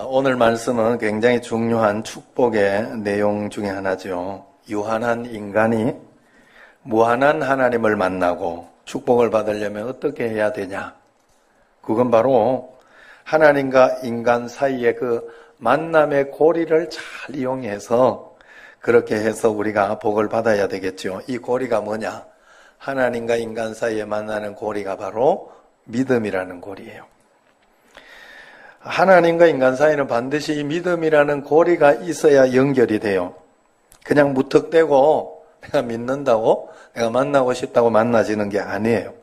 오늘 말씀은 굉장히 중요한 축복의 내용 중에 하나죠. 유한한 인간이 무한한 하나님을 만나고 축복을 받으려면 어떻게 해야 되냐? 그건 바로 하나님과 인간 사이의 그 만남의 고리를 잘 이용해서 그렇게 해서 우리가 복을 받아야 되겠죠. 이 고리가 뭐냐? 하나님과 인간 사이에 만나는 고리가 바로 믿음이라는 고리예요. 하나님과 인간 사이는 반드시 이 믿음이라는 고리가 있어야 연결이 돼요. 그냥 무턱대고 내가 믿는다고 내가 만나고 싶다고 만나지는 게 아니에요.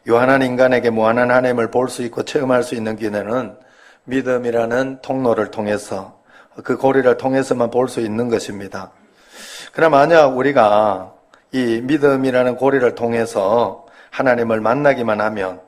유한한 인간에게 무한한 하나님을 볼 수 있고 체험할 수 있는 기회는 믿음이라는 통로를 통해서 그 고리를 통해서만 볼 수 있는 것입니다. 그러나 만약 우리가 이 믿음이라는 고리를 통해서 하나님을 만나기만 하면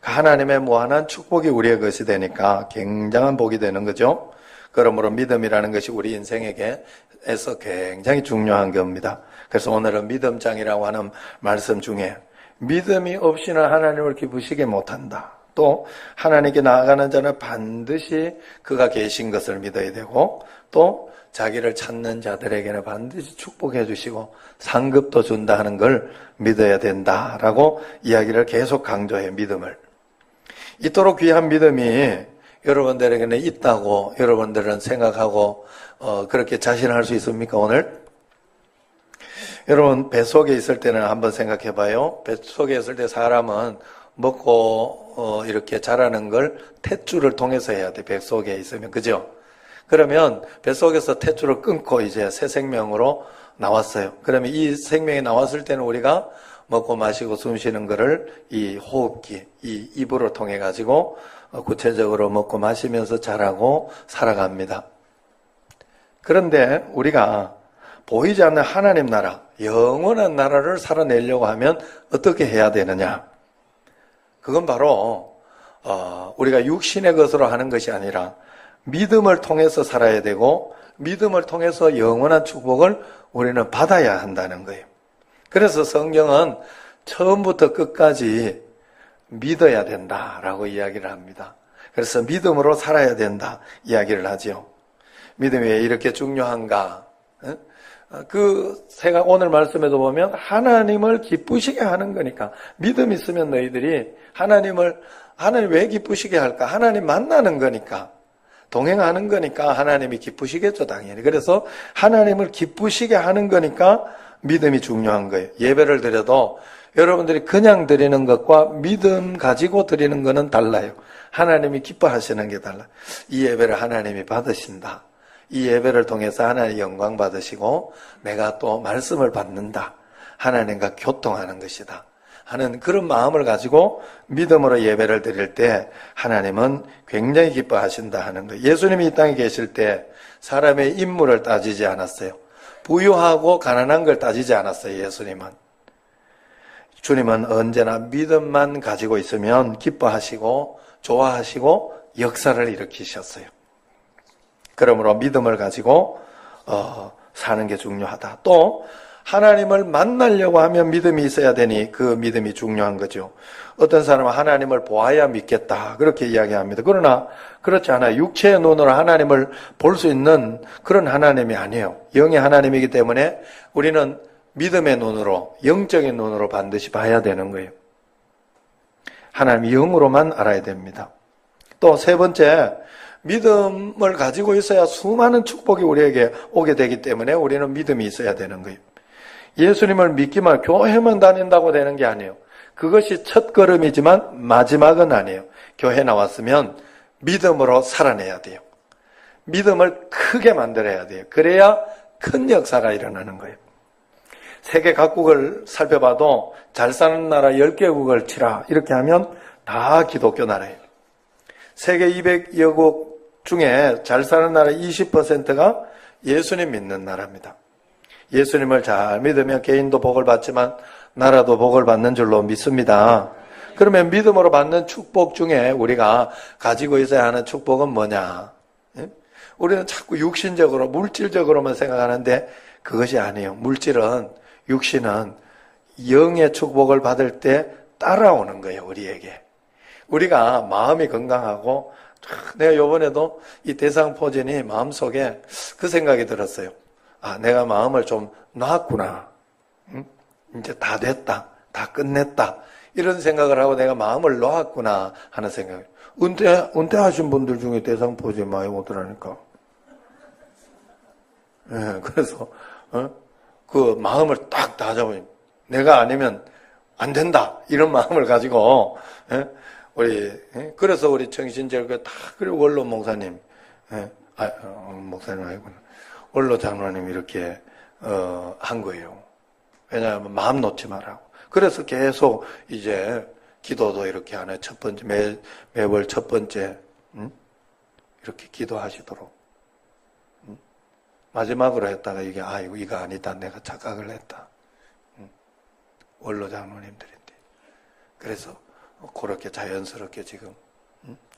그 하나님의 무한한 축복이 우리의 것이 되니까 굉장한 복이 되는 거죠. 그러므로 믿음이라는 것이 우리 인생에게서 굉장히 중요한 겁니다. 그래서 오늘은 믿음장이라고 하는 말씀 중에 믿음이 없이는 하나님을 기쁘시게 못한다. 또 하나님께 나아가는 자는 반드시 그가 계신 것을 믿어야 되고 또 자기를 찾는 자들에게는 반드시 축복해 주시고 상급도 준다 하는 걸 믿어야 된다라고 이야기를 계속 강조해요. 믿음을. 이토록 귀한 믿음이 여러분들에게는 있다고 여러분들은 생각하고 그렇게 자신할 수 있습니까 오늘? 여러분 뱃속에 있을 때는 한번 생각해 봐요. 뱃속에 있을 때 사람은 먹고 이렇게 자라는 걸 탯줄을 통해서 해야 돼. 뱃속에 있으면. 그죠? 그러면 뱃속에서 탯줄을 끊고 이제 새 생명으로 나왔어요. 그러면 이 생명이 나왔을 때는 우리가 먹고 마시고 숨 쉬는 거를 이 호흡기, 이 입으로 통해 가지고 구체적으로 먹고 마시면서 자라고 살아갑니다. 그런데 우리가 보이지 않는 하나님 나라, 영원한 나라를 살아내려고 하면 어떻게 해야 되느냐? 그건 바로 우리가 육신의 것으로 하는 것이 아니라 믿음을 통해서 살아야 되고 믿음을 통해서 영원한 축복을 우리는 받아야 한다는 거예요. 그래서 성경은 처음부터 끝까지 믿어야 된다라고 이야기를 합니다. 그래서 믿음으로 살아야 된다 이야기를 하죠. 믿음이 왜 이렇게 중요한가? 제가 오늘 말씀에도 보면 하나님을 기쁘시게 하는 거니까 믿음 있으면 너희들이 하나님 왜 기쁘시게 할까? 하나님 만나는 거니까 동행하는 거니까 하나님이 기쁘시겠죠 당연히. 그래서 하나님을 기쁘시게 하는 거니까 믿음이 중요한 거예요. 예배를 드려도 여러분들이 그냥 드리는 것과 믿음 가지고 드리는 거는 달라요. 하나님이 기뻐하시는 게 달라요. 이 예배를 하나님이 받으신다. 이 예배를 통해서 하나님 영광 받으시고 내가 또 말씀을 받는다. 하나님과 교통하는 것이다. 하는 그런 마음을 가지고 믿음으로 예배를 드릴 때 하나님은 굉장히 기뻐하신다 하는 거예요. 예수님이 이 땅에 계실 때 사람의 인물을 따지지 않았어요. 부유하고 가난한 걸 따지지 않았어요. 예수님은. 주님은 언제나 믿음만 가지고 있으면 기뻐하시고 좋아하시고 역사를 일으키셨어요. 그러므로 믿음을 가지고 사는 게 중요하다. 또 하나님을 만나려고 하면 믿음이 있어야 되니 그 믿음이 중요한 거죠. 어떤 사람은 하나님을 보아야 믿겠다 그렇게 이야기합니다. 그러나 그렇지 않아요. 육체의 눈으로 하나님을 볼 수 있는 그런 하나님이 아니에요. 영의 하나님이기 때문에 우리는 믿음의 눈으로 영적인 눈으로 반드시 봐야 되는 거예요. 하나님이 영으로만 알아야 됩니다. 또 세 번째, 믿음을 가지고 있어야 수많은 축복이 우리에게 오게 되기 때문에 우리는 믿음이 있어야 되는 거예요. 예수님을 믿기만 교회만 다닌다고 되는 게 아니에요. 그것이 첫 걸음이지만 마지막은 아니에요. 교회 나왔으면 믿음으로 살아내야 돼요. 믿음을 크게 만들어야 돼요. 그래야 큰 역사가 일어나는 거예요. 세계 각국을 살펴봐도 잘 사는 나라 10개국을 치라 이렇게 하면 다 기독교 나라예요. 세계 200여국 중에 잘 사는 나라 20%가 예수님 믿는 나라입니다. 예수님을 잘 믿으면 개인도 복을 받지만 나라도 복을 받는 줄로 믿습니다. 그러면 믿음으로 받는 축복 중에 우리가 가지고 있어야 하는 축복은 뭐냐? 우리는 자꾸 육신적으로, 물질적으로만 생각하는데 그것이 아니에요. 물질은, 육신은 영의 축복을 받을 때 따라오는 거예요, 우리에게. 우리가 마음이 건강하고, 내가 요번에도 이 대상포진이 마음속에 그 생각이 들었어요. 아, 내가 마음을 좀 놨구나. 응? 이제 다 됐다. 다 끝냈다. 이런 생각을 하고 내가 마음을 놓았구나 하는 생각. 은퇴하신 분들 중에 대상포진 많이 오더라니까. 예, 그래서, 그 마음을 딱 다잡아요. 내가 아니면 안 된다. 이런 마음을 가지고, 그래서 우리 청신절교 다, 그리고 원로 목사님, 목사님 아니구나. 원로 장로님 이렇게, 한 거예요. 왜냐하면 마음 놓지 말라고. 그래서 계속 이제 기도도 이렇게 하네. 첫 번째, 매월 첫 번째, 이렇게 기도하시도록. 마지막으로 했다가 이게, 이거 아니다. 내가 착각을 했다. 원로 장로님들인데. 그래서 그렇게 자연스럽게 지금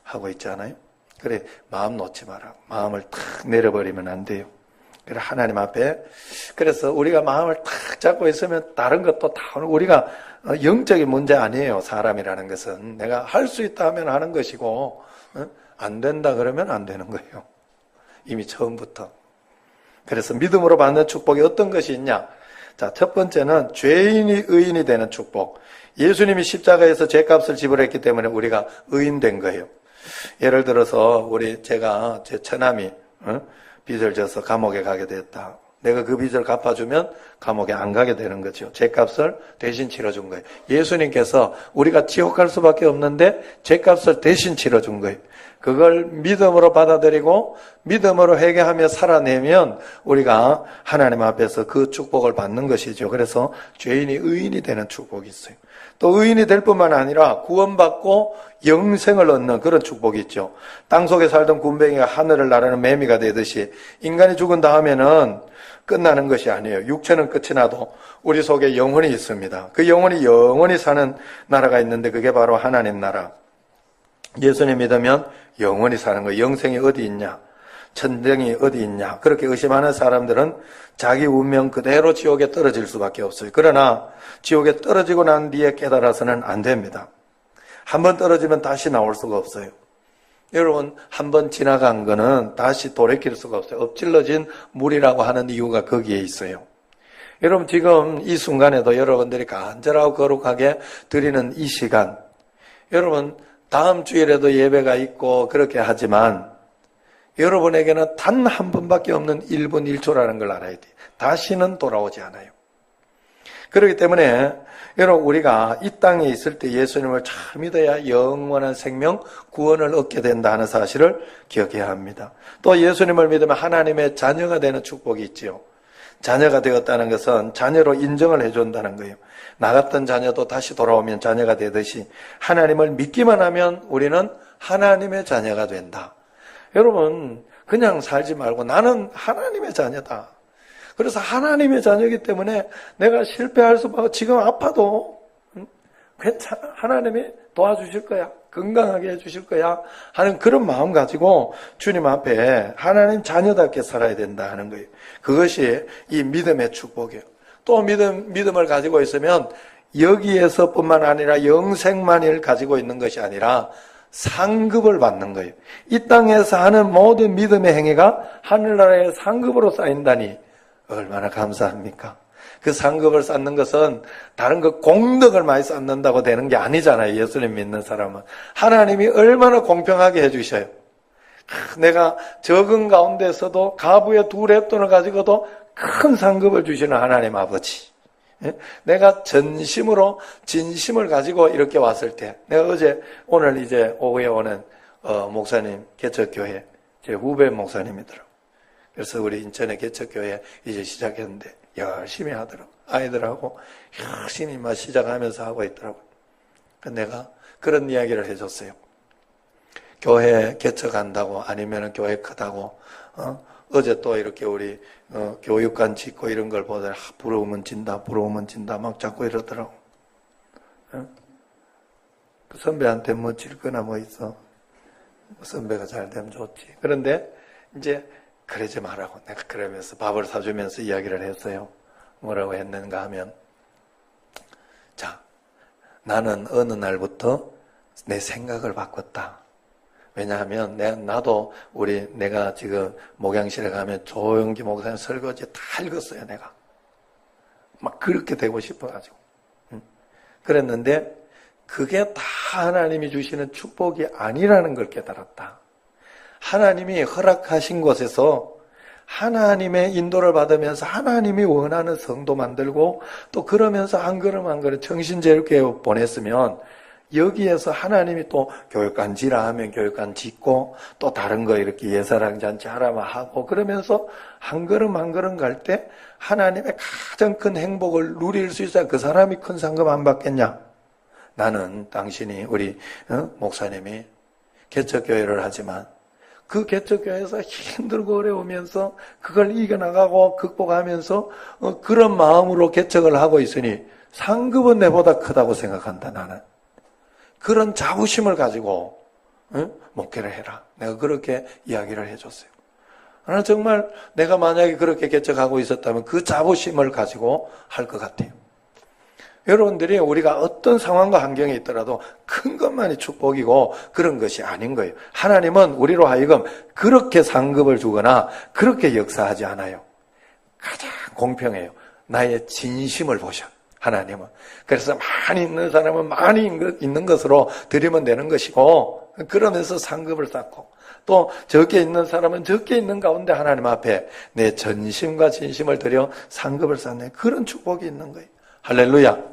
하고 있지 않아요? 그래, 마음 놓지 마라. 마음을 탁 내려버리면 안 돼요. 그래, 하나님 앞에. 그래서 우리가 마음을 탁 잡고 있으면 다른 것도 다, 우리가 영적인 문제 아니에요. 사람이라는 것은. 내가 할 수 있다 하면 하는 것이고, 안 된다 그러면 안 되는 거예요. 이미 처음부터. 그래서 믿음으로 받는 축복이 어떤 것이 있냐? 자, 첫 번째는 죄인이 의인이 되는 축복. 예수님이 십자가에서 죄값을 지불했기 때문에 우리가 의인된 거예요. 예를 들어서 제가 제 처남이 빚을 져서 감옥에 가게 됐다. 내가 그 빚을 갚아주면 감옥에 안 가게 되는 거죠. 죄값을 대신 치러준 거예요. 예수님께서 우리가 지옥 갈 수밖에 없는데 죄값을 대신 치러준 거예요. 그걸 믿음으로 받아들이고 믿음으로 회개하며 살아내면 우리가 하나님 앞에서 그 축복을 받는 것이죠. 그래서 죄인이 의인이 되는 축복이 있어요. 또 의인이 될 뿐만 아니라 구원받고 영생을 얻는 그런 축복이 있죠. 땅속에 살던 굼벵이가 하늘을 나르는 매미가 되듯이 인간이 죽은 다음에는 끝나는 것이 아니에요. 육체는 끝이 나도 우리 속에 영혼이 있습니다. 그 영혼이 영원히 사는 나라가 있는데 그게 바로 하나님 나라. 예수님 믿으면 영원히 사는 거예요. 영생이 어디 있냐? 천정이 어디 있냐? 그렇게 의심하는 사람들은 자기 운명 그대로 지옥에 떨어질 수밖에 없어요. 그러나 지옥에 떨어지고 난 뒤에 깨달아서는 안 됩니다. 한번 떨어지면 다시 나올 수가 없어요. 여러분, 한번 지나간 거는 다시 돌이킬 수가 없어요. 엎질러진 물이라고 하는 이유가 거기에 있어요. 여러분, 지금 이 순간에도 여러분들이 간절하고 거룩하게 드리는 이 시간, 여러분, 다음 주일에도 예배가 있고 그렇게 하지만 여러분에게는 단 한 번밖에 없는 1분 1초라는 걸 알아야 돼요. 다시는 돌아오지 않아요. 그렇기 때문에 여러분, 우리가 이 땅에 있을 때 예수님을 잘 믿어야 영원한 생명, 구원을 얻게 된다 하는 사실을 기억해야 합니다. 또 예수님을 믿으면 하나님의 자녀가 되는 축복이 있지요. 자녀가 되었다는 것은 자녀로 인정을 해준다는 거예요. 나갔던 자녀도 다시 돌아오면 자녀가 되듯이 하나님을 믿기만 하면 우리는 하나님의 자녀가 된다. 여러분, 그냥 살지 말고 나는 하나님의 자녀다. 그래서 하나님의 자녀이기 때문에 내가 실패할 수밖에, 지금 아파도 괜찮아. 하나님이 도와주실 거야. 건강하게 해주실 거야. 하는 그런 마음 가지고 주님 앞에 하나님 자녀답게 살아야 된다 하는 거예요. 그것이 이 믿음의 축복이에요. 또 믿음을 가지고 있으면 여기에서뿐만 아니라 영생만을 가지고 있는 것이 아니라 상급을 받는 거예요. 이 땅에서 하는 모든 믿음의 행위가 하늘나라의 상급으로 쌓인다니 얼마나 감사합니까? 그 상급을 쌓는 것은 다른 거 공덕을 많이 쌓는다고 되는 게 아니잖아요. 예수님 믿는 사람은. 하나님이 얼마나 공평하게 해주셔요. 내가 적은 가운데서도 가부의 2랩돈을 가지고도 큰 상급을 주시는 하나님 아버지. 내가 전심으로 진심을 가지고 이렇게 왔을 때, 내가 오늘 이제 오후에 오는 목사님 개척교회 제 후배 목사님이더라고요. 그래서 우리 인천의 개척교회 이제 시작했는데 열심히 하더라고요. 아이들하고 열심히 막 시작하면서 하고 있더라고요. 내가 그런 이야기를 해줬어요. 교회 개척한다고 아니면 교회 크다고 어제 또 이렇게 우리 교육관 짓고 이런 걸 보더니 부러우면 진다 막 자꾸 이러더라고. 선배한테 뭐 질 거나 뭐 있어. 선배가 잘 되면 좋지. 그런데 이제 그러지 말라고 내가 그러면서 밥을 사주면서 이야기를 했어요. 뭐라고 했는가 하면, 자, 나는 어느 날부터 내 생각을 바꿨다. 왜냐하면 나도 내가 지금 목양실에 가면 조용기 목사님 설거지 다 읽었어요. 내가 막 그렇게 되고 싶어가지고. 그랬는데 그게 다 하나님이 주시는 축복이 아니라는 걸 깨달았다. 하나님이 허락하신 곳에서 하나님의 인도를 받으면서 하나님이 원하는 성도 만들고 또 그러면서 한 걸음 한 걸음 정신제일교회 보냈으면 여기에서 하나님이 또 교육관 지라 하면 교육관 짓고 또 다른 거 이렇게 예사랑잔치 하라면 하고 그러면서 한 걸음 한 걸음 갈 때 하나님의 가장 큰 행복을 누릴 수 있어야 그 사람이 큰 상급 안 받겠냐? 나는 당신이 우리 목사님이 개척교회를 하지만 그 개척교회에서 힘들고 어려우면서 그걸 이겨나가고 극복하면서 그런 마음으로 개척을 하고 있으니 상급은 내보다 크다고 생각한다. 나는 그런 자부심을 가지고 목회를 해라. 내가 그렇게 이야기를 해줬어요. 나는 정말 내가 만약에 그렇게 개척하고 있었다면 그 자부심을 가지고 할 것 같아요. 여러분들이 우리가 어떤 상황과 환경에 있더라도 큰 것만이 축복이고 그런 것이 아닌 거예요. 하나님은 우리로 하여금 그렇게 상급을 주거나 그렇게 역사하지 않아요. 가장 공평해요. 나의 진심을 보셔. 하나님은. 그래서 많이 있는 사람은 많이 있는 것으로 드리면 되는 것이고 그러면서 상급을 쌓고 또 적게 있는 사람은 적게 있는 가운데 하나님 앞에 내 전심과 진심을 드려 상급을 쌓는 그런 축복이 있는 거예요. 할렐루야.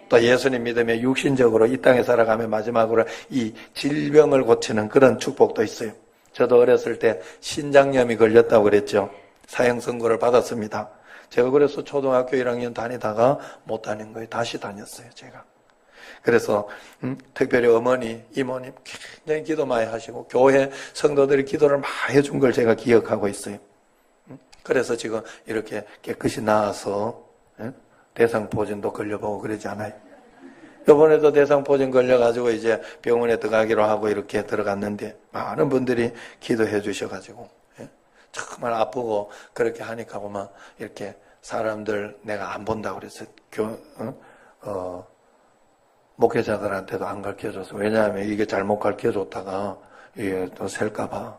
또 예수님 믿음에 육신적으로 이 땅에 살아가며 마지막으로 이 질병을 고치는 그런 축복도 있어요. 저도 어렸을 때 신장염이 걸렸다고 그랬죠. 사형 선고를 받았습니다. 제가 그래서 초등학교 1학년 다니다가 못 다닌 거예요. 다시 다녔어요, 제가. 그래서 특별히 어머니, 이모님 굉장히 기도 많이 하시고 교회 성도들이 기도를 많이 해준 걸 제가 기억하고 있어요. 그래서 지금 이렇게 깨끗이 나와서 대상포진도 걸려보고 그러지 않아요. 이번에도 대상포진 걸려가지고 이제 병원에 들어가기로 하고 이렇게 들어갔는데 많은 분들이 기도해 주셔가지고 정말 아프고 그렇게 하니까 막 이렇게 사람들 내가 안 본다고 그랬어요. 목회자들한테도 안 가르쳐줘서. 왜냐하면 이게 잘못 가르쳐줬다가 이게 또 셀까봐.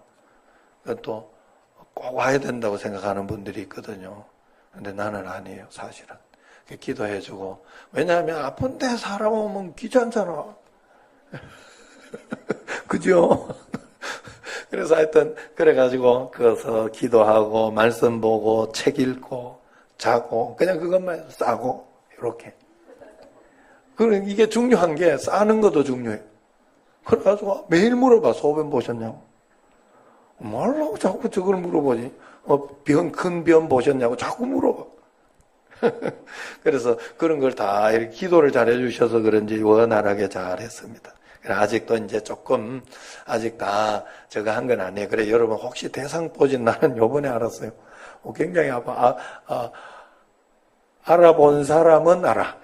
또 꼭 와야 된다고 생각하는 분들이 있거든요. 근데 나는 아니에요, 사실은. 기도해주고. 왜냐하면 아픈데 사람 오면 귀찮잖아. 그죠? 그래서 하여튼 그래가지고 그래서 기도하고 말씀 보고 책 읽고 자고 그냥 그것만 싸고 이렇게. 그래 이게 중요한 게 싸는 것도 중요해요. 그래가지고 매일 물어봐. 소변 보셨냐고. 뭐라고 자꾸 저걸 물어보지? 큰 변 보셨냐고 자꾸 물어봐. 그래서 그런 걸 다 이렇게 기도를 잘 해주셔서 그런지 원활하게 잘 했습니다. 아직도 이제 조금 아직 다 저거 한 건 아니에요. 그래 여러분 혹시 대상포진 나는 요번에 알았어요. 굉장히 아파. 알아본 사람은 알아.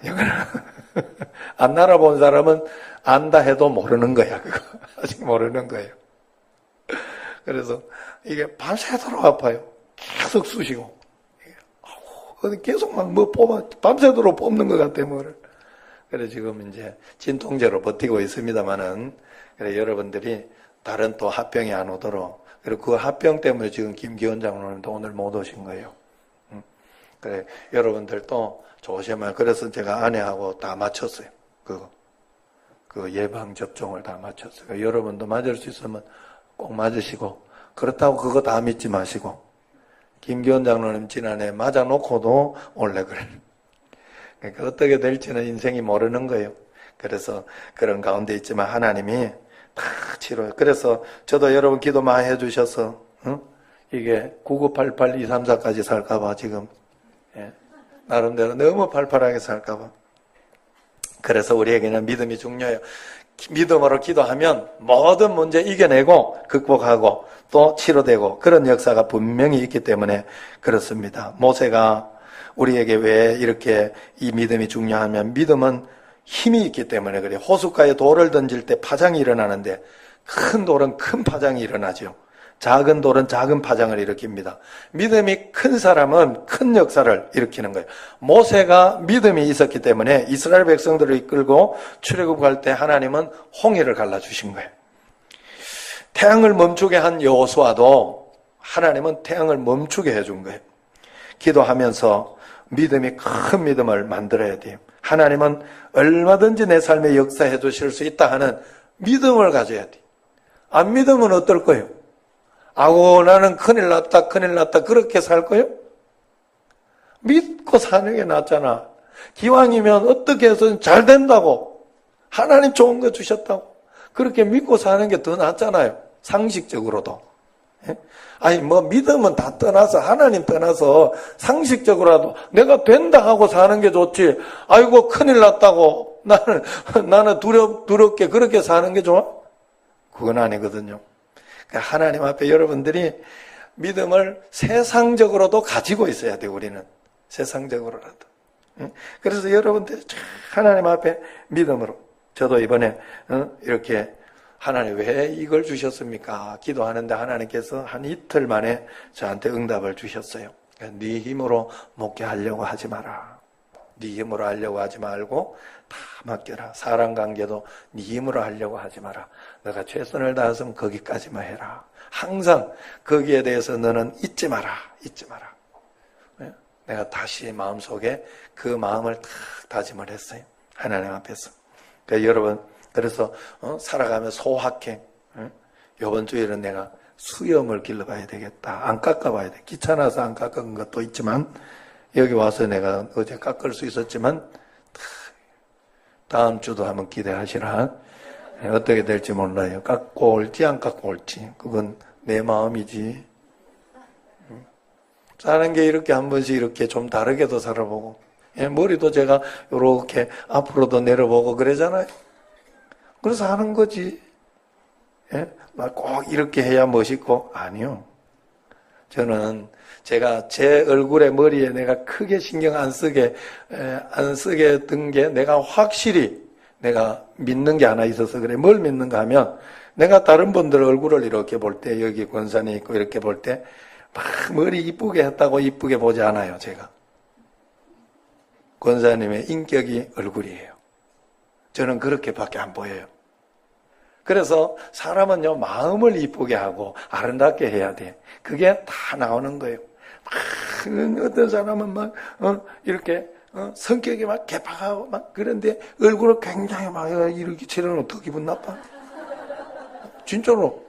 안 알아본 사람은 안다 해도 모르는 거야. 그거 아직 모르는 거예요. 그래서 이게 밤새도록 아파요. 계속 쑤시고 계속 막 뭐 밤새도록 뽑는 것 같아 뭐를. 그래 지금 이제 진통제로 버티고 있습니다만은 그래 여러분들이 다른 또 합병이 안 오도록. 그리고 그 합병 때문에 지금 김기원 장로님도 오늘 못 오신 거예요. 그래 여러분들도 조심하세요. 그래서 제가 아내하고 다 맞췄어요. 그 예방 접종을 다 맞췄어요. 그러니까 여러분도 맞을 수 있으면 꼭 맞으시고 그렇다고 그거 다 믿지 마시고. 김기원 장로님 지난해 맞아놓고도 원래 그래. 그러니까 어떻게 될지는 인생이 모르는 거예요. 그래서 그런 가운데 있지만 하나님이 다 치료해요. 그래서 저도 여러분 기도 많이 해주셔서 이게 9988, 234까지 살까봐 지금 나름대로 너무 팔팔하게 살까봐. 그래서 우리에게는 믿음이 중요해요. 믿음으로 기도하면 모든 문제 이겨내고 극복하고 또 치료되고 그런 역사가 분명히 있기 때문에 그렇습니다. 모세가 우리에게 왜 이렇게 이 믿음이 중요하면 믿음은 힘이 있기 때문에 그래요. 호숫가에 돌을 던질 때 파장이 일어나는데 큰 돌은 큰 파장이 일어나죠. 작은 돌은 작은 파장을 일으킵니다. 믿음이 큰 사람은 큰 역사를 일으키는 거예요. 모세가 믿음이 있었기 때문에 이스라엘 백성들을 이끌고 출애굽할 때 하나님은 홍해를 갈라주신 거예요. 태양을 멈추게 한 여호수아도 하나님은 태양을 멈추게 해준 거예요. 기도하면서 믿음이 큰 믿음을 만들어야 돼요. 하나님은 얼마든지 내 삶에 역사해 주실 수 있다 하는 믿음을 가져야 돼요. 안 믿으면 어떨 거예요? 아고 나는 큰일 났다 그렇게 살 거예요? 믿고 사는 게 낫잖아. 기왕이면 어떻게 해서든 잘 된다고, 하나님 좋은 거 주셨다고 그렇게 믿고 사는 게 더 낫잖아요. 상식적으로도. 아니 뭐 믿음은 다 떠나서, 하나님 떠나서 상식적으로라도 내가 된다 하고 사는 게 좋지, 아이고 큰일 났다고 나는 두렵게 그렇게 사는 게 좋아? 그건 아니거든요. 하나님 앞에 여러분들이 믿음을 세상적으로도 가지고 있어야 돼요. 우리는 세상적으로라도. 그래서 여러분들이 하나님 앞에 믿음으로, 저도 이번에 이렇게 하나님 왜 이걸 주셨습니까? 기도하는데 하나님께서 한 이틀 만에 저한테 응답을 주셨어요. 네 힘으로 목회하려고 하지 마라. 네 힘으로 하려고 하지 말고 다 맡겨라. 사람 관계도 네 힘으로 하려고 하지 마라. 너가 최선을 다해서 거기까지만 해라. 항상 거기에 대해서 너는 잊지 마라. 내가 다시 마음속에 그 마음을 탁 다짐을 했어요. 하나님 앞에서. 그러니까 여러분, 그래서 살아가며 소확행, 이번 주에는 내가 수염을 길러봐야 되겠다. 안 깎아봐야 돼. 귀찮아서 안 깎은 것도 있지만, 여기 와서 내가 어제 깎을 수 있었지만 다음 주도 한번 기대하시라. 어떻게 될지 몰라요. 깎고 올지 안 깎고 올지 그건 내 마음이지. 사는 게 이렇게 한 번씩 이렇게 좀 다르게도 살아보고, 머리도 제가 이렇게 앞으로도 내려보고 그러잖아요. 그래서 하는 거지. 막 꼭 이렇게 해야 멋있고, 아니요. 저는 제가 제 얼굴에 머리에 내가 크게 신경 안 쓰게 든 게 내가 확실히 내가 믿는 게 하나 있어서 그래. 뭘 믿는가 하면, 내가 다른 분들 얼굴을 이렇게 볼 때, 여기 권사님 있고 이렇게 볼 때 막 머리 이쁘게 했다고 이쁘게 보지 않아요. 제가 권사님의 인격이 얼굴이에요. 저는 그렇게밖에 안 보여요. 그래서 사람은요, 마음을 이쁘게 하고 아름답게 해야 돼. 그게 다 나오는 거예요. 막 어떤 사람은 막 이렇게 성격이 막 개팍하고 막 그런데 얼굴을 굉장히 막 이렇게 칠해놓으면 더 기분 나빠. 진짜로.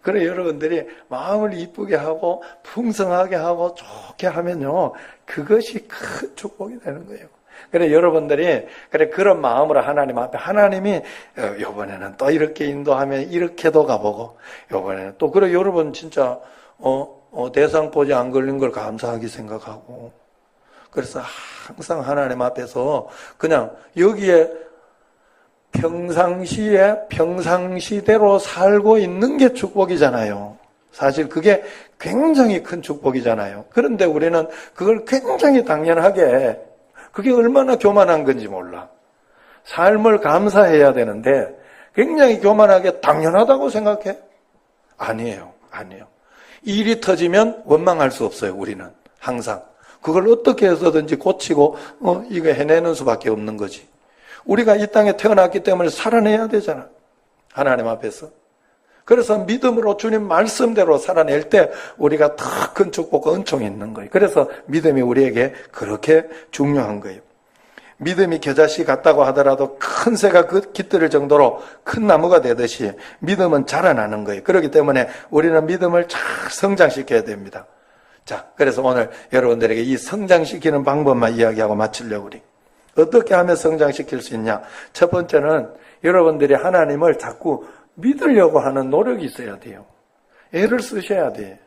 그래, 여러분들이 마음을 이쁘게 하고 풍성하게 하고 좋게 하면요, 그것이 큰 축복이 되는 거예요. 그래, 여러분들이 그런 마음으로 하나님 앞에, 하나님이 요번에는 또 이렇게 인도하면 이렇게도 가보고, 요번에는 또, 그래, 여러분 진짜 대상포지 안 걸린 걸 감사하게 생각하고, 그래서 항상 하나님 앞에서 그냥 여기에 평상시대로 살고 있는 게 축복이잖아요. 사실 그게 굉장히 큰 축복이잖아요. 그런데 우리는 그걸 굉장히 당연하게, 그게 얼마나 교만한 건지 몰라. 삶을 감사해야 되는데 굉장히 교만하게 당연하다고 생각해? 아니에요. 일이 터지면 원망할 수 없어요. 우리는 항상 그걸 어떻게 해서든지 고치고 이거 해내는 수밖에 없는 거지. 우리가 이 땅에 태어났기 때문에 살아내야 되잖아, 하나님 앞에서. 그래서 믿음으로 주님 말씀대로 살아낼 때 우리가 더 큰 축복과 은총이 있는 거예요. 그래서 믿음이 우리에게 그렇게 중요한 거예요. 믿음이 겨자씨 같다고 하더라도 큰 새가 깃들을 정도로 큰 나무가 되듯이 믿음은 자라나는 거예요. 그렇기 때문에 우리는 믿음을 잘 성장시켜야 됩니다. 자, 그래서 오늘 여러분들에게 이 성장시키는 방법만 이야기하고 마치려고 우리. 어떻게 하면 성장시킬 수 있냐? 첫 번째는 여러분들이 하나님을 자꾸 믿으려고 하는 노력이 있어야 돼요. 애를 쓰셔야 돼.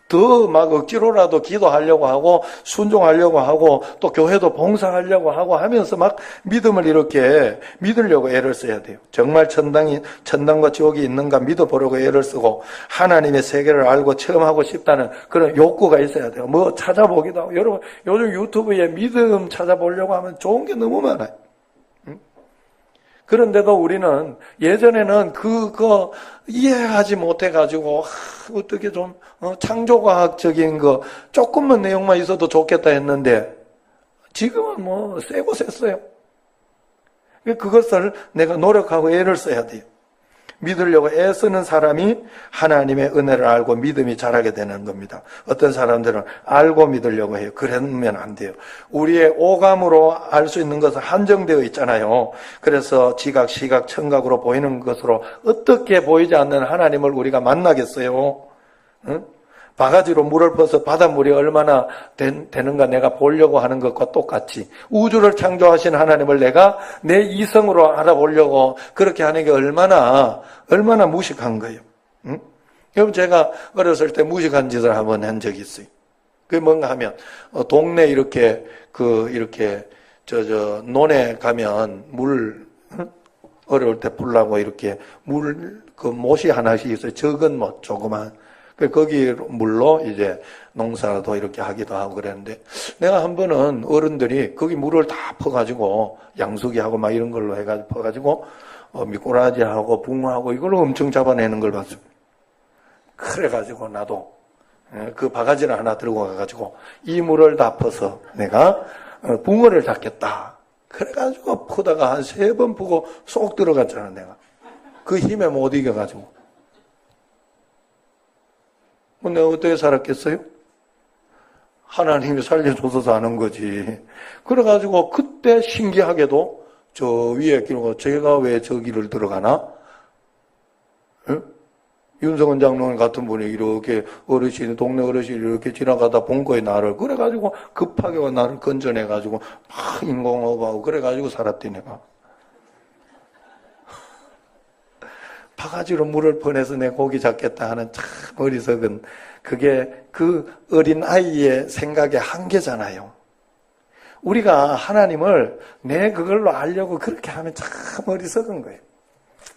더 막 억지로라도 기도하려고 하고 순종하려고 하고 또 교회도 봉사하려고 하고 하면서 막 믿음을 이렇게 믿으려고 애를 써야 돼요. 정말 천당과 지옥이 있는가 믿어보려고 애를 쓰고 하나님의 세계를 알고 체험하고 싶다는 그런 욕구가 있어야 돼요. 뭐 찾아보기도 하고, 여러분 요즘 유튜브에 믿음 찾아보려고 하면 좋은 게 너무 많아요. 그런데도 우리는 예전에는 그거 이해하지 못해가지고 어떻게 좀 창조과학적인 거 조금만 내용만 있어도 좋겠다 했는데 지금은 뭐 세고 셌어요. 그것을 내가 노력하고 애를 써야 돼요. 믿으려고 애쓰는 사람이 하나님의 은혜를 알고 믿음이 자라게 되는 겁니다. 어떤 사람들은 알고 믿으려고 해요. 그러면 안 돼요. 우리의 오감으로 알 수 있는 것은 한정되어 있잖아요. 그래서 지각, 시각, 청각으로 보이는 것으로 어떻게 보이지 않는 하나님을 우리가 만나겠어요? 응? 바가지로 물을 퍼서 바닷물이 얼마나 되는가 내가 보려고 하는 것과 똑같이 우주를 창조하신 하나님을 내가 내 이성으로 알아보려고 그렇게 하는 게 얼마나 무식한 거예요. 응? 여러분 제가 어렸을 때 무식한 짓을 한번 한 적이 있어요. 그게 뭔가 하면 동네 이렇게 논에 가면 물 어려울 때 풀라고 이렇게 그 못이 하나씩 있어요. 적은 못 조그만. 거기 물로 이제 농사도 이렇게 하기도 하고 그랬는데 내가 한 번은 어른들이 거기 물을 다 퍼가지고 양수기하고 막 이런 걸로 해가지고 퍼가지고 미꾸라지하고 붕어하고 이걸로 엄청 잡아내는 걸 봤어요. 그래가지고 나도 그 바가지를 하나 들고 가가지고 이 물을 다 퍼서 내가 붕어를 잡겠다. 그래가지고 퍼다가 한 3번 퍼고 쏙 들어갔잖아 내가. 그 힘에 못 이겨가지고. 내가 어떻게 살았겠어요? 하나님이 살려줘서 사는 거지. 그래가지고 그때 신기하게도 저 위에 길고 제가 왜 저 길을 들어가나? 응? 윤석원 장로님 같은 분이 이렇게 동네 어르신이 이렇게 지나가다 본 거예요, 나를. 그래가지고 급하게 나를 건져내가지고 막 인공호흡하고 그래가지고 살았대, 내가. 바가지로 물을 퍼내서 내 고기 잡겠다 하는 참 어리석은 그게 그 어린 아이의 생각의 한계잖아요. 우리가 하나님을 내 그걸로 알려고 그렇게 하면 참 어리석은 거예요.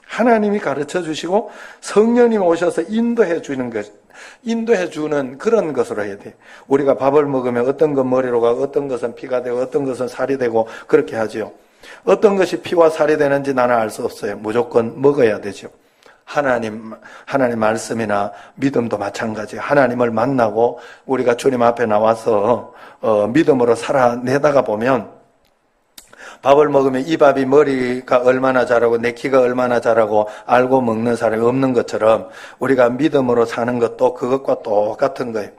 하나님이 가르쳐 주시고 성령님 오셔서 인도해 주는 것, 인도해 주는 그런 것으로 해야 돼요. 우리가 밥을 먹으면 어떤 건 머리로 가고 어떤 것은 피가 되고 어떤 것은 살이 되고 그렇게 하지요. 어떤 것이 피와 살이 되는지 나는 알 수 없어요. 무조건 먹어야 되죠. 하나님 말씀이나 믿음도 마찬가지예요. 하나님을 만나고 우리가 주님 앞에 나와서 믿음으로 살아내다가 보면 밥을 먹으면 이 밥이 머리가 얼마나 자라고 내 키가 얼마나 자라고 알고 먹는 사람이 없는 것처럼 우리가 믿음으로 사는 것도 그것과 똑같은 거예요.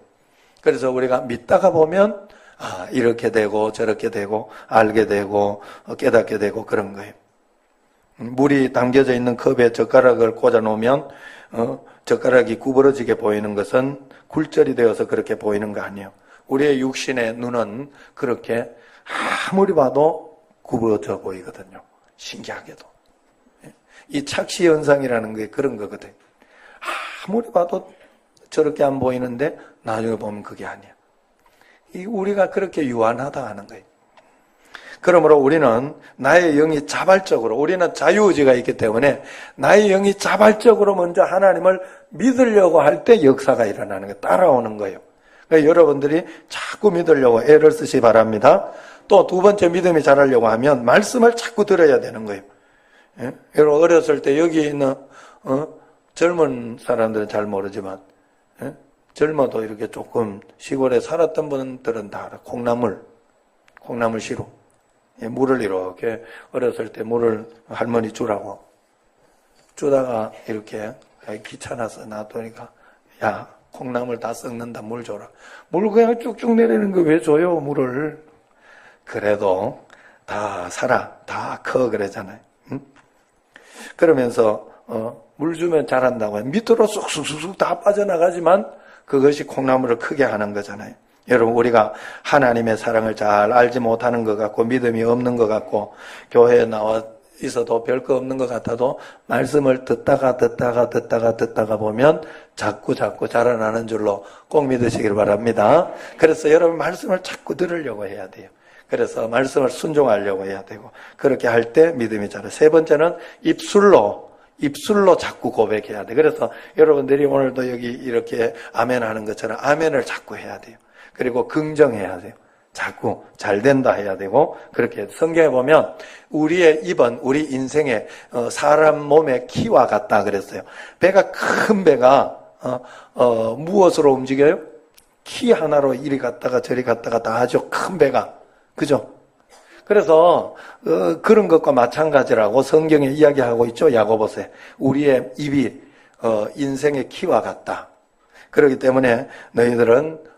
그래서 우리가 믿다가 보면 이렇게 되고 저렇게 되고 알게 되고 깨닫게 되고 그런 거예요. 물이 담겨져 있는 컵에 젓가락을 꽂아 놓으면 젓가락이 구부러지게 보이는 것은 굴절이 되어서 그렇게 보이는 거 아니에요. 우리의 육신의 눈은 그렇게 아무리 봐도 구부러져 보이거든요. 신기하게도. 이 착시 현상이라는 게 그런 거거든요. 아무리 봐도 저렇게 안 보이는데 나중에 보면 그게 아니야. 우리가 그렇게 유한하다 하는 거예요. 그러므로 우리는 나의 영이 자발적으로, 우리는 자유의지가 있기 때문에 나의 영이 자발적으로 먼저 하나님을 믿으려고 할 때 역사가 일어나는 거예요. 따라오는 거예요. 그러니까 여러분들이 자꾸 믿으려고 애를 쓰시 바랍니다. 또 두 번째 믿음이 자라려고 하면 말씀을 자꾸 들어야 되는 거예요. 예? 여러분 어렸을 때 여기 있는 젊은 사람들은 잘 모르지만 젊어도 이렇게 조금 시골에 살았던 분들은 다 알아. 콩나물 시루. 물을 이렇게 어렸을 때 물을 할머니 주라고 주다가 이렇게 귀찮아서 놔두니까 야 콩나물 다 썩는다 물 줘라. 물 그냥 쭉쭉 내리는 거 왜 줘요 물을. 그래도 다 살아 다 커 그러잖아요. 응? 그러면서 물 주면 자란다고 해요. 밑으로 쑥쑥쑥 다 빠져나가지만 그것이 콩나물을 크게 하는 거잖아요. 여러분 우리가 하나님의 사랑을 잘 알지 못하는 것 같고 믿음이 없는 것 같고 교회에 나와 있어도 별거 없는 것 같아도 말씀을 듣다가 보면 자꾸 자라나는 줄로 꼭 믿으시길 바랍니다. 그래서 여러분 말씀을 자꾸 들으려고 해야 돼요. 그래서 말씀을 순종하려고 해야 되고 그렇게 할 때 믿음이 자라요. 세 번째는 입술로 자꾸 고백해야 돼. 그래서 여러분들이 오늘도 여기 이렇게 아멘 하는 것처럼 아멘을 자꾸 해야 돼요. 그리고 긍정해야 돼요. 자꾸 잘 된다 해야 되고, 그렇게 성경에 보면 우리의 입은 우리 인생의 사람 몸의 키와 같다 그랬어요. 배가 큰 배가 무엇으로 움직여요? 키 하나로 이리 갔다가 저리 갔다가 다 하죠. 큰 배가. 그죠? 그래서 그런 것과 마찬가지라고 성경에 이야기하고 있죠. 야고보서에. 우리의 입이 인생의 키와 같다. 그렇기 때문에 너희들은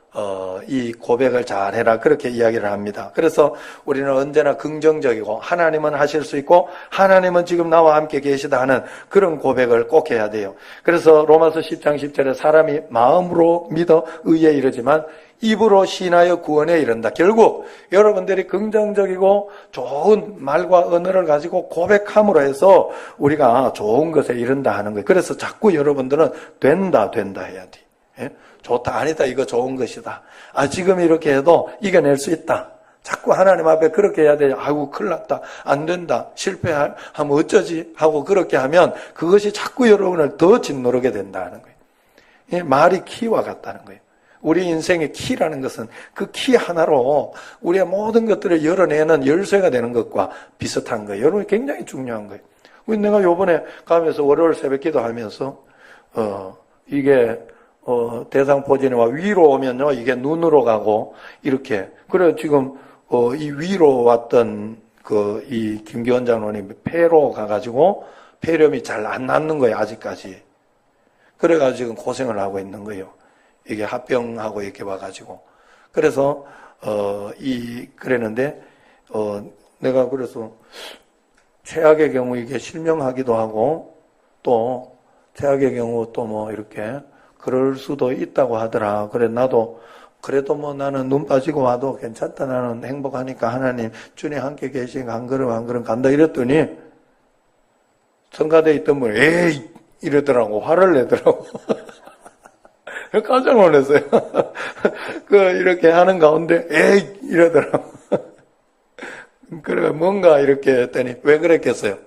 이 고백을 잘해라, 그렇게 이야기를 합니다. 그래서 우리는 언제나 긍정적이고 하나님은 하실 수 있고 하나님은 지금 나와 함께 계시다 하는 그런 고백을 꼭 해야 돼요. 그래서 로마서 10장 10절에 사람이 마음으로 믿어 의에 이르지만 입으로 신하여 구원에 이른다. 결국 여러분들이 긍정적이고 좋은 말과 언어를 가지고 고백함으로 해서 우리가 좋은 것에 이른다 하는 거예요. 그래서 자꾸 여러분들은 된다 해야 돼. 예? 좋다, 아니다, 이거 좋은 것이다. 지금 이렇게 해도 이겨낼 수 있다. 자꾸 하나님 앞에 그렇게 해야 돼요. 아이고, 큰일 났다. 안 된다. 실패하면 어쩌지? 하고 그렇게 하면 그것이 자꾸 여러분을 더 짓누르게 된다는 거예요. 예? 말이 키와 같다는 거예요. 우리 인생의 키라는 것은 그 키 하나로 우리의 모든 것들을 열어내는 열쇠가 되는 것과 비슷한 거예요. 여러분, 굉장히 중요한 거예요. 내가 요번에 가면서 월요일 새벽 기도하면서, 이게, 대상포진이와 위로 오면요, 이게 눈으로 가고, 이렇게. 그래, 지금, 이 위로 왔던, 이 김기원 장로님이 폐로 가가지고, 폐렴이 잘 안 낫는 거예요, 아직까지. 그래가지고 지금 고생을 하고 있는 거예요. 이게 합병하고 이렇게 와가지고. 그래서, 그랬는데, 내가 그래서, 최악의 경우 이게 실명하기도 하고, 또, 최악의 경우 또 뭐, 이렇게, 그럴 수도 있다고 하더라. 그래, 나도, 그래도 뭐 나는 눈 빠지고 와도 괜찮다. 나는 행복하니까 하나님, 주님 함께 계시니까 한 걸음 간다. 이랬더니, 성가대에 있던 분이, 에이! 이러더라고. 화를 내더라고. 깜짝 놀랐어요. 이렇게 하는 가운데, 에이! 이러더라고. 그래, 뭔가 이렇게 했더니, 왜 그랬겠어요?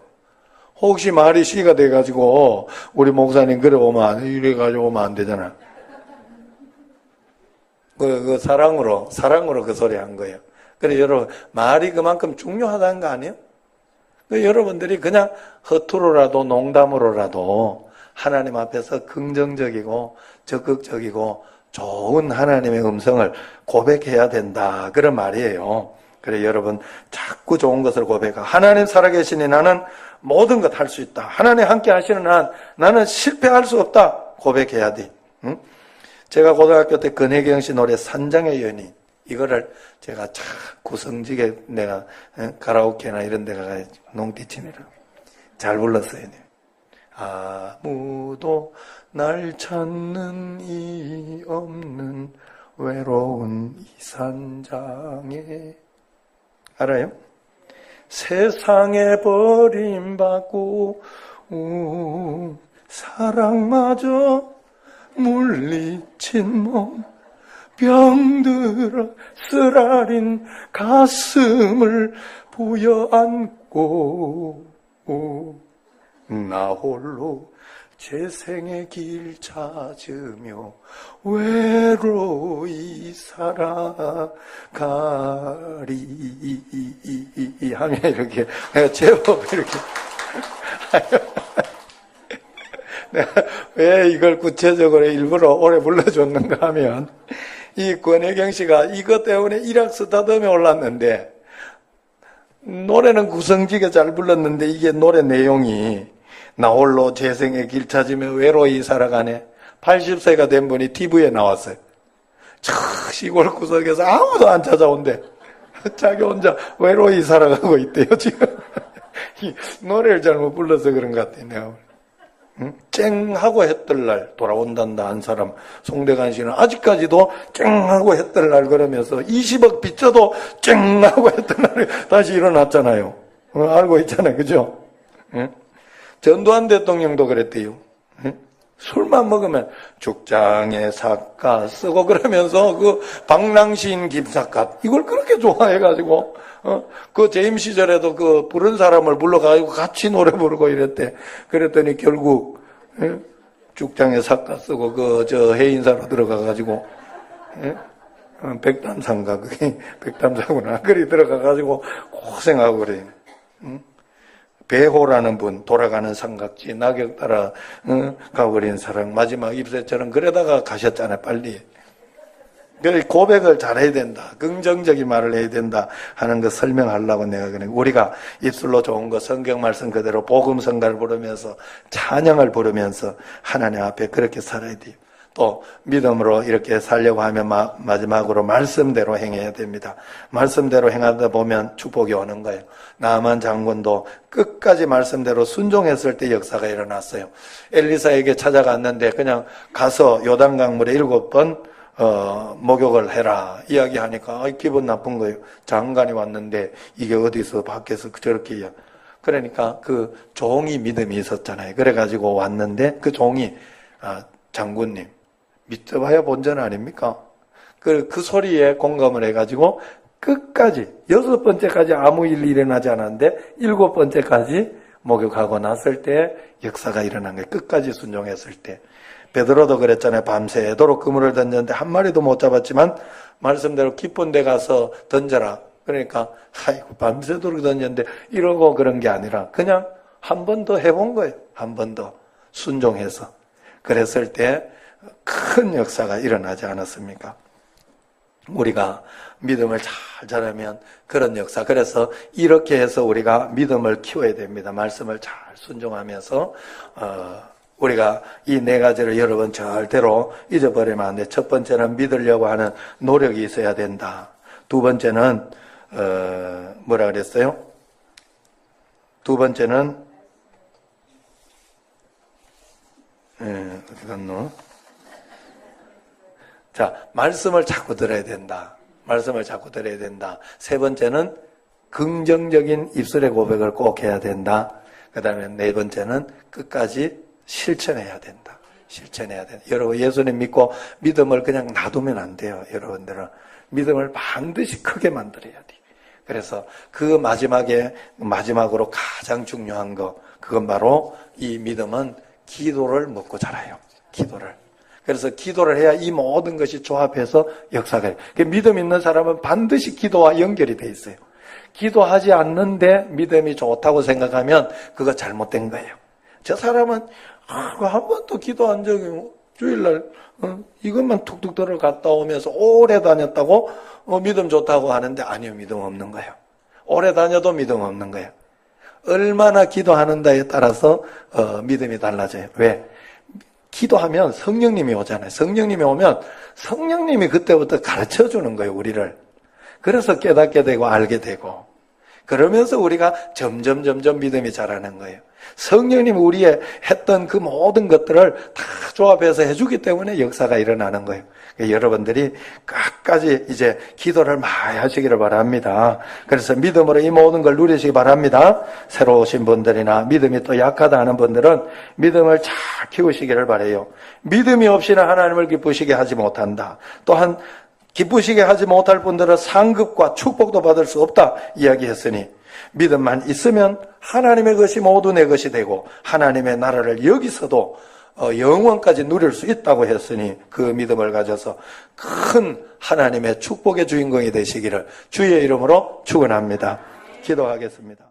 혹시 말이 시가 돼가지고, 우리 목사님 이래가지고 오면 안 되잖아. 사랑으로 그 소리 한 거예요. 그래, 여러분, 말이 그만큼 중요하다는 거 아니에요? 여러분들이 그냥 허투루라도 농담으로라도 하나님 앞에서 긍정적이고 적극적이고 좋은 하나님의 음성을 고백해야 된다. 그런 말이에요. 그래, 여러분, 자꾸 좋은 것을 고백하고, 하나님 살아계시니 나는 모든 것 할 수 있다. 하나님 함께 하시는 나는 실패할 수 없다. 고백해야 돼. 응? 제가 고등학교 때 근혜경 씨 노래 산장의 연인, 이거를 제가 구성지게 내가 가라오케나 이런 데 가서 농티치느라 잘 불렀어요. 아무도 날 찾는 이 없는 외로운 이 산장에, 알아요? 세상에 버림받고 사랑마저 물리친 몸, 병들어 쓰라린 가슴을 부여안고 나 홀로 재생의 길 찾으며 외로이 살아가리 하며 이렇게 제법 이렇게 내가 왜 이걸 구체적으로 일부러 오래 불러줬는가 하면, 이 권혜경 씨가 이것 때문에 일약스타덤에 올랐는데, 노래는 구성지게 잘 불렀는데 이게 노래 내용이 나 홀로 재생의 길 찾으며 외로이 살아가네. 80세가 된 분이 TV에 나왔어요. 저 시골 구석에서 아무도 안 찾아온대. 자기 혼자 외로이 살아가고 있대요, 지금. 이 노래를 잘못 불러서 그런 것 같아요, 내가. 응? 쨍하고 했던 날 돌아온단다 한 사람, 송대관 씨는 아직까지도 쨍하고 했던 날 그러면서 20억 빚져도 쨍하고 했던 날 다시 일어났잖아요. 알고 있잖아요, 그죠? 응? 전두환 대통령도 그랬대요. 응? 술만 먹으면 죽장에 삿갓 쓰고 그러면서 그 방랑시인 김삿갓 이걸 그렇게 좋아해가지고 그 재임 시절에도 그 부른 사람을 불러가지고 같이 노래 부르고 이랬대. 그랬더니 결국 죽장에 삿갓 쓰고 해인사로 들어가가지고 백담산가, 그게 백담사구나. 그리 들어가가지고 고생하고 그래. 응? 배호라는 분, 돌아가는 삼각지, 낙엽 따라 가버린 사랑, 마지막 입새처럼 그러다가 가셨잖아요, 빨리. 그래, 고백을 잘해야 된다. 긍정적인 말을 해야 된다 하는 거 설명하려고 내가 그래. 우리가 입술로 좋은 거 성경 말씀 그대로 복음 성가를 부르면서 찬양을 부르면서 하나님 앞에 그렇게 살아야 돼요. 또 믿음으로 이렇게 살려고 하면 마지막으로 말씀대로 행해야 됩니다. 말씀대로 행하다 보면 축복이 오는 거예요. 나만 장군도 끝까지 말씀대로 순종했을 때 역사가 일어났어요. 엘리사에게 찾아갔는데 그냥 가서 요단강물에 7번 목욕을 해라 이야기하니까 기분 나쁜 거예요. 장관이 왔는데 이게 어디서 밖에서 저렇게 그러니까 그 종이 믿음이 있었잖아요. 그래가지고 왔는데 그 종이 장군님 믿어봐야 본전 아닙니까? 그 소리에 공감을 해가지고 끝까지 6번째까지 아무 일이 일어나지 않았는데 7번째까지 목욕하고 났을 때 역사가 일어난 거예요. 끝까지 순종했을 때. 베드로도 그랬잖아요. 밤새도록 그물을 던졌는데 한 마리도 못 잡았지만 말씀대로 깊은 데 가서 던져라. 그러니까 아이고 밤새도록 던졌는데 이러고 그런 게 아니라 그냥 한 번 더 해본 거예요. 한 번 더 순종해서. 그랬을 때 큰 역사가 일어나지 않았습니까? 우리가 믿음을 잘 자라면 그런 역사. 그래서 이렇게 해서 우리가 믿음을 키워야 됩니다. 말씀을 잘 순종하면서 우리가 이 4가지를 여러분 절대로 잊어버리면 안 돼. 첫 번째는 믿으려고 하는 노력이 있어야 된다. 두 번째는 뭐라 그랬어요? 두 번째는 어디 갔노? 자, 말씀을 자꾸 들어야 된다. 말씀을 자꾸 들어야 된다. 세 번째는 긍정적인 입술의 고백을 꼭 해야 된다. 그 다음에 4번째는 끝까지 실천해야 된다. 실천해야 된다. 여러분, 예수님 믿고 믿음을 그냥 놔두면 안 돼요. 여러분들은 믿음을 반드시 크게 만들어야 돼. 그래서 그 마지막으로 가장 중요한 거, 그건 바로 이 믿음은 기도를 먹고 자라요. 기도를. 그래서 기도를 해야 이 모든 것이 조합해서 역사가 해요. 믿음 있는 사람은 반드시 기도와 연결이 돼 있어요. 기도하지 않는데 믿음이 좋다고 생각하면 그거 잘못된 거예요. 저 사람은 한 번도 기도 안 적이 주일날 이것만 툭툭 들어갔다 오면서 오래 다녔다고 믿음 좋다고 하는데 아니요, 믿음 없는 거예요. 오래 다녀도 믿음 없는 거예요. 얼마나 기도하는다에 따라서 믿음이 달라져요. 왜? 기도하면 성령님이 오잖아요. 성령님이 오면 성령님이 그때부터 가르쳐 주는 거예요, 우리를. 그래서 깨닫게 되고 알게 되고 그러면서 우리가 점점 믿음이 자라는 거예요. 성령님이 우리의 했던 그 모든 것들을 다 조합해서 해주기 때문에 역사가 일어나는 거예요. 여러분들이 끝까지 이제 기도를 많이 하시기를 바랍니다. 그래서 믿음으로 이 모든 걸 누리시기 바랍니다. 새로 오신 분들이나 믿음이 또 약하다 하는 분들은 믿음을 잘 키우시기를 바라요. 믿음이 없이는 하나님을 기쁘시게 하지 못한다. 또한 기쁘시게 하지 못할 분들은 상급과 축복도 받을 수 없다 이야기했으니 믿음만 있으면 하나님의 것이 모두 내 것이 되고 하나님의 나라를 여기서도 영원까지 누릴 수 있다고 했으니 그 믿음을 가져서 큰 하나님의 축복의 주인공이 되시기를 주의 이름으로 축원합니다. 기도하겠습니다.